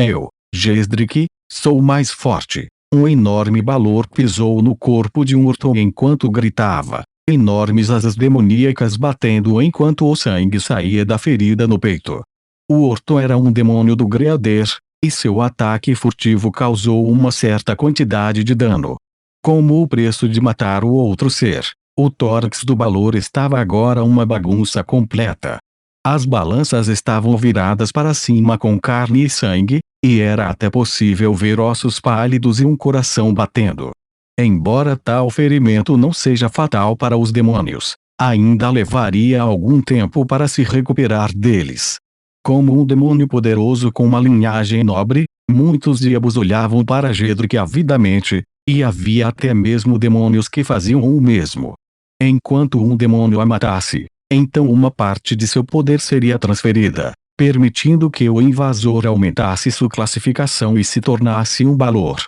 Eu, Gesdric, sou mais forte. Um enorme balor pisou no corpo de um Orton enquanto gritava, enormes asas demoníacas batendo enquanto o sangue saía da ferida no peito. O Orton era um demônio do Greader, e seu ataque furtivo causou uma certa quantidade de dano. Como o preço de matar o outro ser, o tórax do balor estava agora uma bagunça completa. As balanças estavam viradas para cima com carne e sangue, e era até possível ver ossos pálidos e um coração batendo. Embora tal ferimento não seja fatal para os demônios, ainda levaria algum tempo para se recuperar deles. Como um demônio poderoso com uma linhagem nobre, muitos diabos olhavam para Gesdric avidamente, e havia até mesmo demônios que faziam o mesmo. Enquanto um demônio a matasse, então uma parte de seu poder seria transferida, permitindo que o invasor aumentasse sua classificação e se tornasse um balor.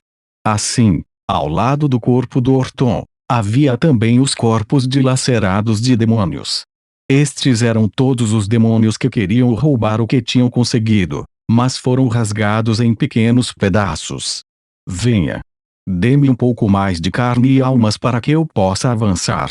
Assim, ao lado do corpo do Orton, havia também os corpos dilacerados de demônios. Estes eram todos os demônios que queriam roubar o que tinham conseguido, mas foram rasgados em pequenos pedaços. Venha. Dê-me um pouco mais de carne e almas para que eu possa avançar.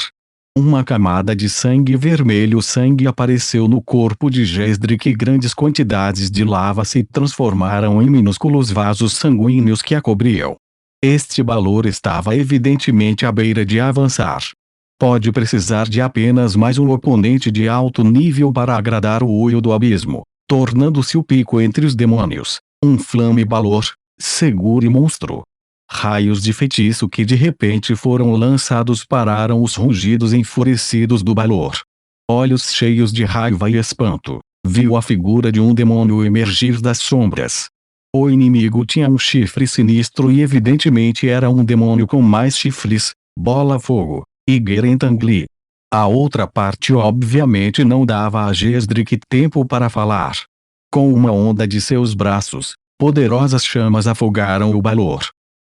Uma camada de sangue vermelho sangue apareceu no corpo de Gesdric e grandes quantidades de lava se transformaram em minúsculos vasos sanguíneos que a cobriam. Este balor estava evidentemente à beira de avançar. Pode precisar de apenas mais um oponente de alto nível para agradar o olho do abismo, tornando-se o pico entre os demônios, um flame balor, seguro e monstro. Raios de feitiço que de repente foram lançados pararam os rugidos enfurecidos do balor. Olhos cheios de raiva e espanto, viu a figura de um demônio emergir das sombras. O inimigo tinha um chifre sinistro e evidentemente era um demônio com mais chifres, Bola-Fogo, e Gerentangli. A outra parte obviamente não dava a Gesdric tempo para falar. Com uma onda de seus braços, poderosas chamas afogaram o balor.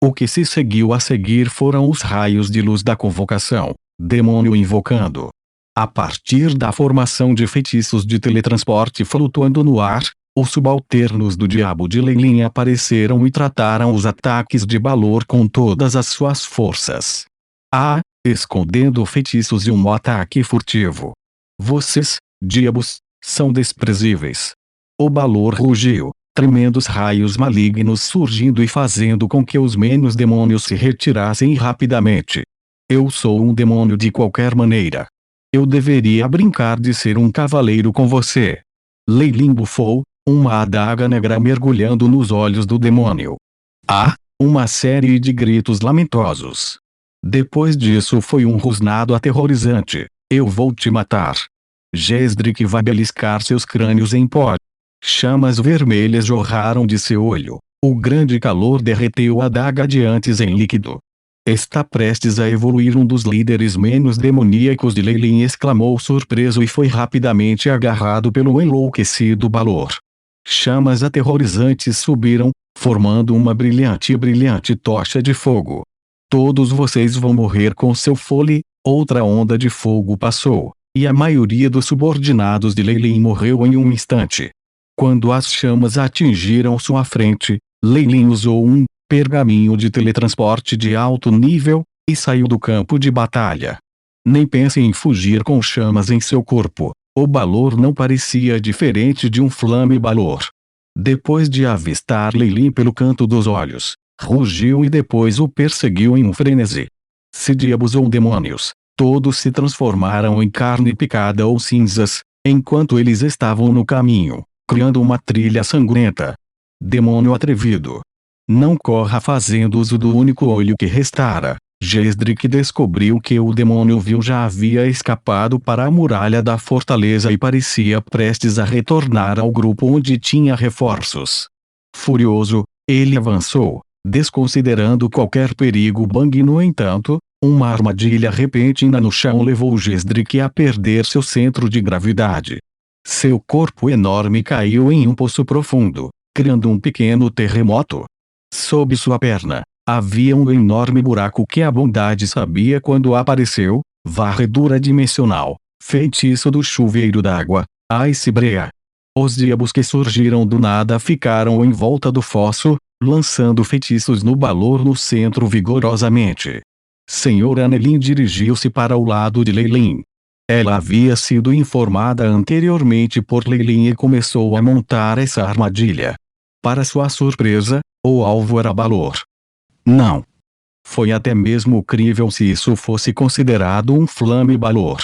O que se seguiu a seguir foram os raios de luz da convocação, demônio invocando. A partir da formação de feitiços de teletransporte flutuando no ar, os subalternos do Diabo de Leilin apareceram e trataram os ataques de balor com todas as suas forças. Escondendo feitiços e um ataque furtivo. Vocês, diabos, são desprezíveis. O balor rugiu. Tremendos raios malignos surgindo e fazendo com que os menos demônios se retirassem rapidamente. Eu sou um demônio de qualquer maneira. Eu deveria brincar de ser um cavaleiro com você. Leilin bufou, uma adaga negra mergulhando nos olhos do demônio. Uma série de gritos lamentosos. Depois disso foi um rosnado aterrorizante. Eu vou te matar. Gesdric vai beliscar seus crânios em pó. Chamas vermelhas jorraram de seu olho. O grande calor derreteu a adaga de antes em líquido. Está prestes a evoluir um dos líderes menos demoníacos de Leilin, exclamou surpreso e foi rapidamente agarrado pelo enlouquecido balor. Chamas aterrorizantes subiram, formando uma brilhante tocha de fogo. Todos vocês vão morrer com seu fole. Outra onda de fogo passou, e a maioria dos subordinados de Leilin morreu em um instante. Quando as chamas atingiram sua frente, Leilin usou um pergaminho de teletransporte de alto nível, e saiu do campo de batalha. Nem pense em fugir com chamas em seu corpo. O balor não parecia diferente de um flame balor. Depois de avistar Leilin pelo canto dos olhos, rugiu e depois o perseguiu em um frenesi. Se diabos ou demônios, todos se transformaram em carne picada ou cinzas, enquanto eles estavam no caminho, criando uma trilha sangrenta. Demônio atrevido! Não corra fazendo uso do único olho que restara. Gesdric descobriu que o demônio vil já havia escapado para a muralha da fortaleza e parecia prestes a retornar ao grupo onde tinha reforços. Furioso, ele avançou, desconsiderando qualquer perigo. Bang! No entanto, uma armadilha repentina no chão levou Gesdric a perder seu centro de gravidade. Seu corpo enorme caiu em um poço profundo, criando um pequeno terremoto. Sob sua perna, havia um enorme buraco que a bondade sabia quando apareceu. Varredura dimensional, feitiço do chuveiro d'água, Icebreak. Os diabos que surgiram do nada ficaram em volta do fosso, lançando feitiços no Balor no centro vigorosamente. Senhor Annelin dirigiu-se para o lado de Leilin. Ela havia sido informada anteriormente por Leilin e começou a montar essa armadilha. Para sua surpresa, o alvo era Balor. Não. Foi até mesmo crível se isso fosse considerado um Flame Balor.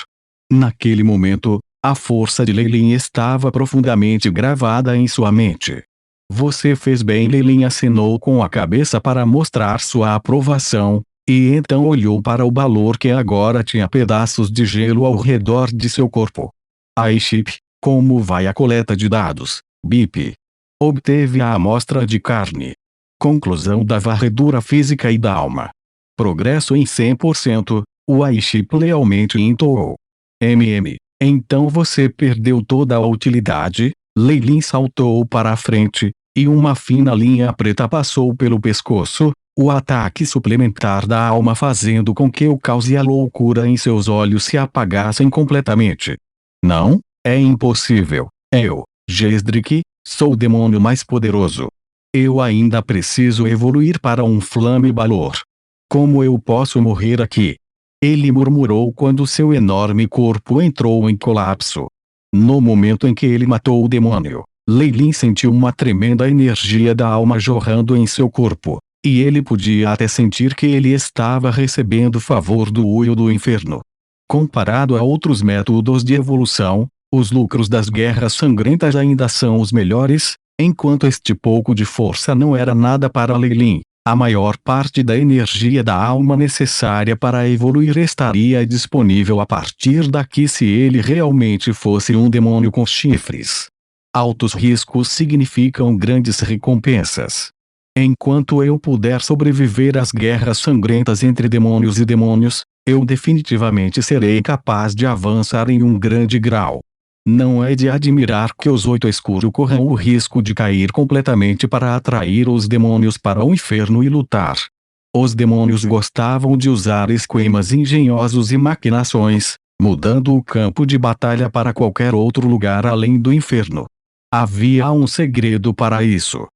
Naquele momento, a força de Leilin estava profundamente gravada em sua mente. Você fez bem. Leilin acenou com a cabeça para mostrar sua aprovação, e então olhou para o Balor que agora tinha pedaços de gelo ao redor de seu corpo. Aiship, como vai a coleta de dados, BIP? Obteve a amostra de carne. Conclusão da varredura física e da alma. Progresso em 100%, o Aiship lealmente entoou. Então você perdeu toda a utilidade. Leilin saltou para a frente, e uma fina linha preta passou pelo pescoço, o ataque suplementar da alma fazendo com que o caos e a loucura em seus olhos se apagassem completamente. Não, é impossível. Eu, Gesdrick, sou o demônio mais poderoso. Eu ainda preciso evoluir para um Flame Balor. Como eu posso morrer aqui? Ele murmurou quando seu enorme corpo entrou em colapso. No momento em que ele matou o demônio, Leilin sentiu uma tremenda energia da alma jorrando em seu corpo, e ele podia até sentir que ele estava recebendo favor do Uio do Inferno. Comparado a outros métodos de evolução, os lucros das guerras sangrentas ainda são os melhores, enquanto este pouco de força não era nada para Leilin. A maior parte da energia da alma necessária para evoluir estaria disponível a partir daqui se ele realmente fosse um demônio com chifres. Altos riscos significam grandes recompensas. Enquanto eu puder sobreviver às guerras sangrentas entre demônios e demônios, eu definitivamente serei capaz de avançar em um grande grau. Não é de admirar que os 8 escuros corram o risco de cair completamente para atrair os demônios para o inferno e lutar. Os demônios gostavam de usar esquemas engenhosos e maquinações, mudando o campo de batalha para qualquer outro lugar além do inferno. Havia um segredo para isso.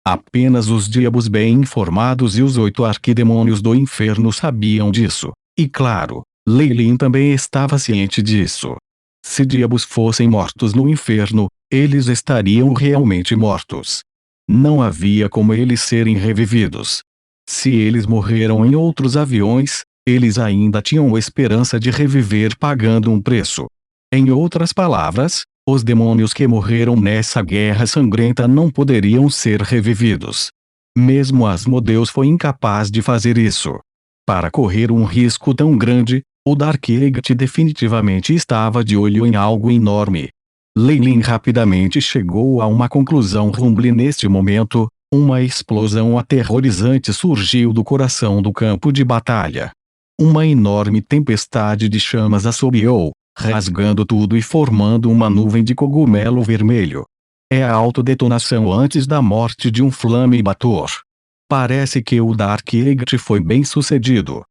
Apenas os diabos bem informados e os 8 arquidemônios do inferno sabiam disso, e claro, Leilin também estava ciente disso. Se diabos fossem mortos no inferno, eles estariam realmente mortos. Não havia como eles serem revividos. Se eles morreram em outros aviões, eles ainda tinham esperança de reviver pagando um preço. Em outras palavras, os demônios que morreram nessa guerra sangrenta não poderiam ser revividos. Mesmo Asmodeus foi incapaz de fazer isso. Para correr um risco tão grande, o Dark Eagle definitivamente estava de olho em algo enorme. Leilin rapidamente chegou a uma conclusão. Rumble neste momento, uma explosão aterrorizante surgiu do coração do campo de batalha. Uma enorme tempestade de chamas assobiou, rasgando tudo e formando uma nuvem de cogumelo vermelho. É a autodetonação antes da morte de um Flame Balor. Parece que o Dark Eagle foi bem sucedido.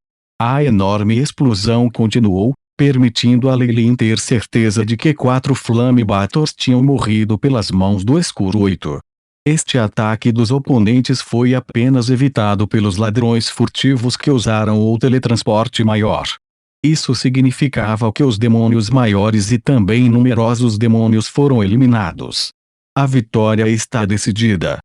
A enorme explosão continuou, permitindo a Leilin ter certeza de que 4 Flame Balors tinham morrido pelas mãos do Escuro 8. Este ataque dos oponentes foi apenas evitado pelos ladrões furtivos que usaram o teletransporte maior. Isso significava que os demônios maiores e também numerosos demônios foram eliminados. A vitória está decidida.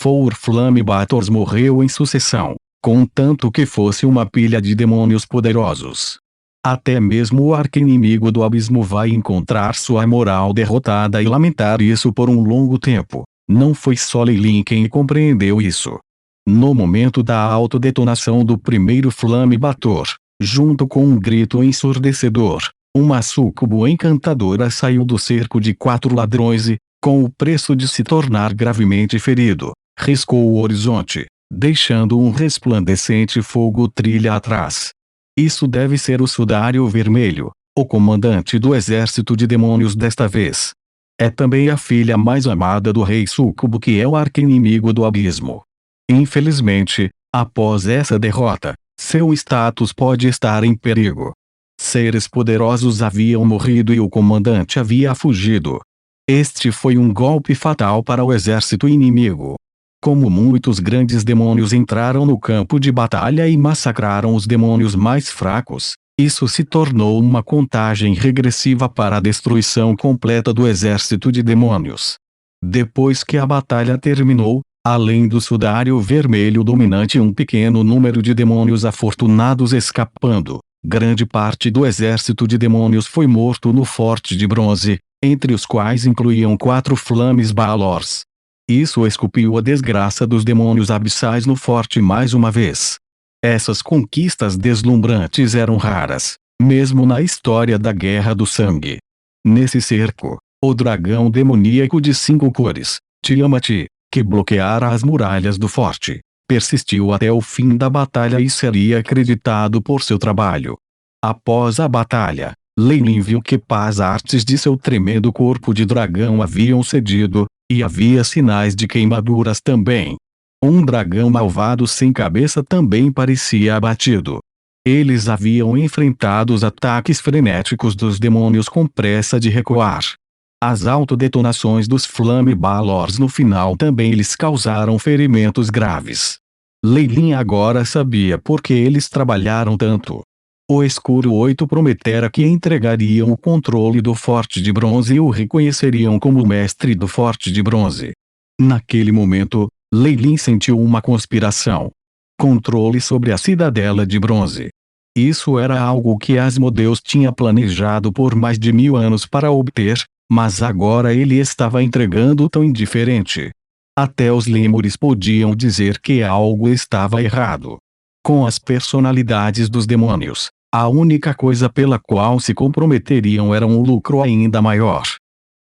4 Flame Balors morreu em sucessão, contanto que fosse uma pilha de demônios poderosos. Até mesmo o arqui-inimigo do abismo vai encontrar sua moral derrotada e lamentar isso por um longo tempo. Não foi só Leilin quem compreendeu isso. No momento da autodetonação do primeiro Flame Balor, junto com um grito ensurdecedor, uma súcubo encantadora saiu do cerco de 4 ladrões e, com o preço de se tornar gravemente ferido, riscou o horizonte, deixando um resplandecente fogo trilha atrás. Isso deve ser o Sudário Vermelho, o comandante do exército de demônios desta vez. É também a filha mais amada do rei Súcubo, que é o arqui-inimigo do abismo. Infelizmente, após essa derrota, seu status pode estar em perigo. Seres poderosos haviam morrido e o comandante havia fugido. Este foi um golpe fatal para o exército inimigo. Como muitos grandes demônios entraram no campo de batalha e massacraram os demônios mais fracos, isso se tornou uma contagem regressiva para a destruição completa do exército de demônios. Depois que a batalha terminou, além do sudário vermelho dominante e um pequeno número de demônios afortunados escapando, grande parte do exército de demônios foi morto no Forte de Bronze, entre os quais incluíam 4 Flames Balors. Isso esculpiu a desgraça dos demônios abissais no forte mais uma vez. Essas conquistas deslumbrantes eram raras, mesmo na história da Guerra do Sangue. Nesse cerco, o dragão demoníaco de 5 cores, Tiamat, que bloqueara as muralhas do forte, persistiu até o fim da batalha e seria acreditado por seu trabalho. Após a batalha, Lei Lin viu que as artes de seu tremendo corpo de dragão haviam cedido, e havia sinais de queimaduras também. Um dragão malvado sem cabeça também parecia abatido. Eles haviam enfrentado os ataques frenéticos dos demônios com pressa de recuar. As autodetonações dos Flame Balors no final também lhes causaram ferimentos graves. Lei Lin agora sabia por que eles trabalharam tanto. O Escuro 8 prometera que entregariam o controle do Forte de Bronze e o reconheceriam como o mestre do Forte de Bronze. Naquele momento, Lei Lin sentiu uma conspiração. Controle sobre a Cidadela de Bronze. Isso era algo que Asmodeus tinha planejado por mais de 1000 anos para obter, mas agora ele estava entregando tão indiferente. Até os lêmures podiam dizer que algo estava errado. Com as personalidades dos demônios, a única coisa pela qual se comprometeriam era um lucro ainda maior.